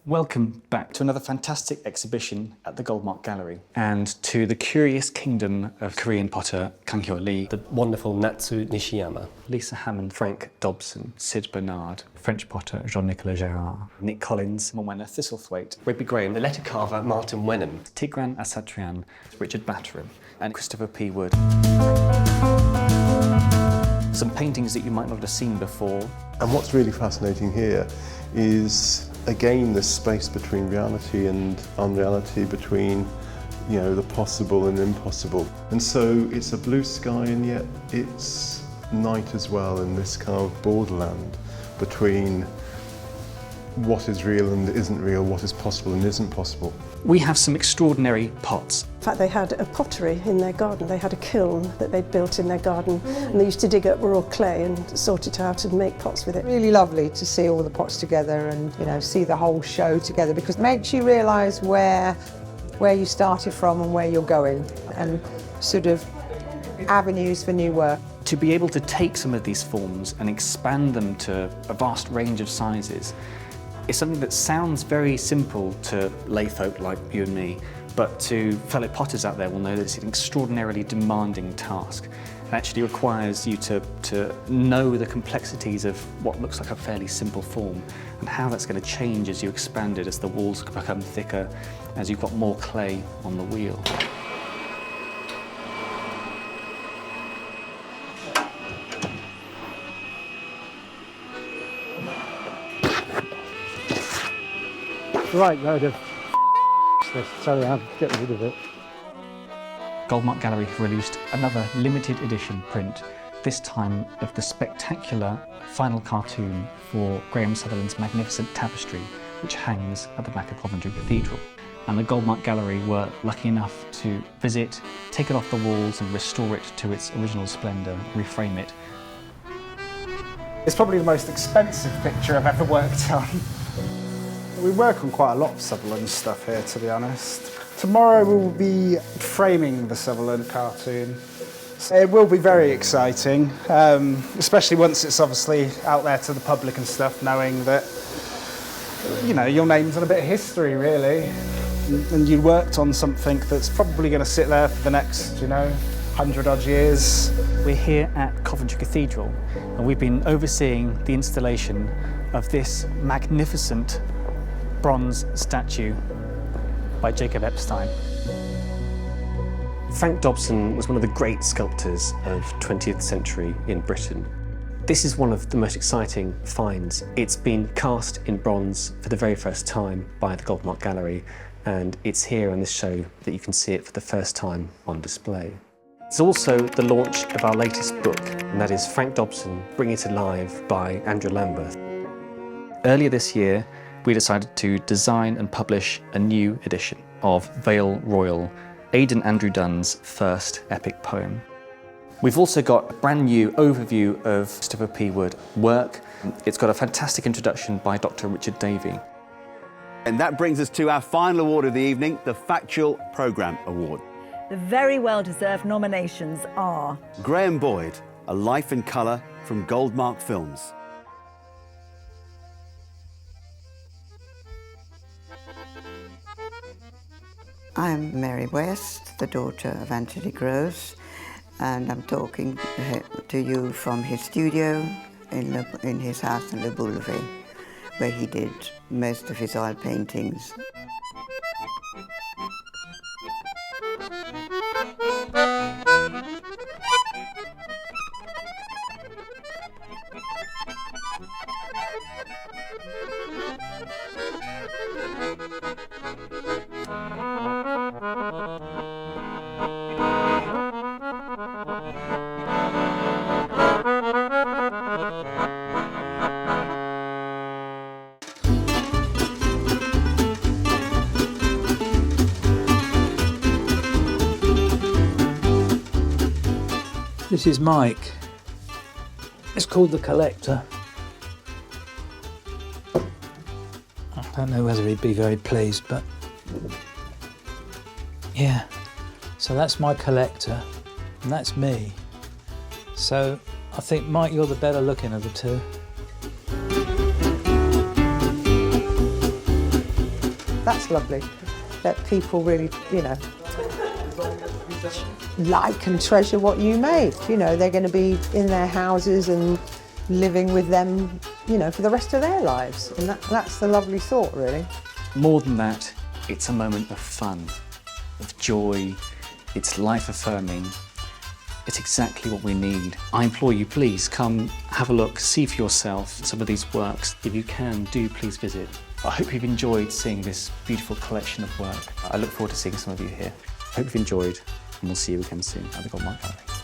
Welcome back to another fantastic exhibition at the Goldmark Gallery and to the curious kingdom of Korean potter Kang-hyo Lee, the wonderful Natsu Nishiyama, Lisa Hammond, Frank Dobson, Sid Burnard, French potter Jean-Nicolas Gérard, Nick Collins, Morwenna, Thistlethwaite, Rigby Graham, the letter carver Martin Wenham, Tigran Asatrian, Richard Batterham and Christopher P. Wood. Some paintings that you might not have seen before. And what's really fascinating here is, again, this space between reality and unreality, between, you know, the possible and impossible. And so it's a blue sky and yet it's night as well, in this kind of borderland between what is real and isn't real, what is possible and isn't possible. We have some extraordinary pots. In fact, they had a pottery in their garden. They had a kiln that they'd built in their garden, and they used to dig up raw clay and sort it out and make pots with it. Really lovely to see all the pots together and, you know, see the whole show together, because it makes you realise where you started from and where you're going, and sort of avenues for new work. To be able to take some of these forms and expand them to a vast range of sizes is something that sounds very simple to layfolk like you and me, but to fellow potters out there will know that it's an extraordinarily demanding task. It actually requires you to know the complexities of what looks like a fairly simple form and how that's going to change as you expand it, as the walls become thicker, as you've got more clay on the wheel. Right load of this, so I'll get rid of it. Goldmark Gallery have released another limited edition print, this time of the spectacular final cartoon for Graham Sutherland's magnificent tapestry, which hangs at the back of Coventry Cathedral. And the Goldmark Gallery were lucky enough to visit, take it off the walls and restore it to its original splendour, reframe it. It's probably the most expensive picture I've ever worked on. We work on quite a lot of Sutherland stuff here, to be honest. Tomorrow we'll be framing the Sutherland cartoon. So it will be very exciting, especially once it's obviously out there to the public and stuff, knowing that, you know, your name's on a bit of history, really. And you worked on something that's probably going to sit there for the next, you know, 100-odd years. We're here at Coventry Cathedral, and we've been overseeing the installation of this magnificent bronze statue by Jacob Epstein. Frank Dobson was one of the great sculptors of 20th century in Britain. This is one of the most exciting finds. It's been cast in bronze for the very first time by the Goldmark Gallery, and it's here on this show that you can see it for the first time on display. It's also the launch of our latest book, and that is Frank Dobson, Bring It Alive by Andrew Lambeth. Earlier this year, we decided to design and publish a new edition of Vale Royal, Aidan Andrew Dunn's first epic poem. We've also got a brand new overview of Christopher P. Wood's work. It's got a fantastic introduction by Dr. Richard Davey. And that brings us to our final award of the evening, the Factual Programme Award. The very well-deserved nominations are Graham Boyd, A Life in Colour from Goldmark Films. I'm Mary West, the daughter of Anthony Gross, and I'm talking to you from his studio in his house in Le Boulevard, where he did most of his oil paintings. This is Mike. It's called The Collector. I don't know whether he'd be very pleased, but yeah. So that's my collector, and that's me. So I think, Mike, you're the better looking of the two. that's lovely. That people really, you know, like and treasure what you made. You know, they're going to be in their houses and living with them, you know, for the rest of their lives. And that's the lovely thought, really. More than that, it's a moment of fun, of joy. It's life-affirming. It's exactly what we need. I implore you, please come have a look, see for yourself some of these works. If you can, do please visit. I hope you've enjoyed seeing this beautiful collection of work. I look forward to seeing some of you here. Hope you've enjoyed, and we'll see you again soon at the Goldmark Gallery.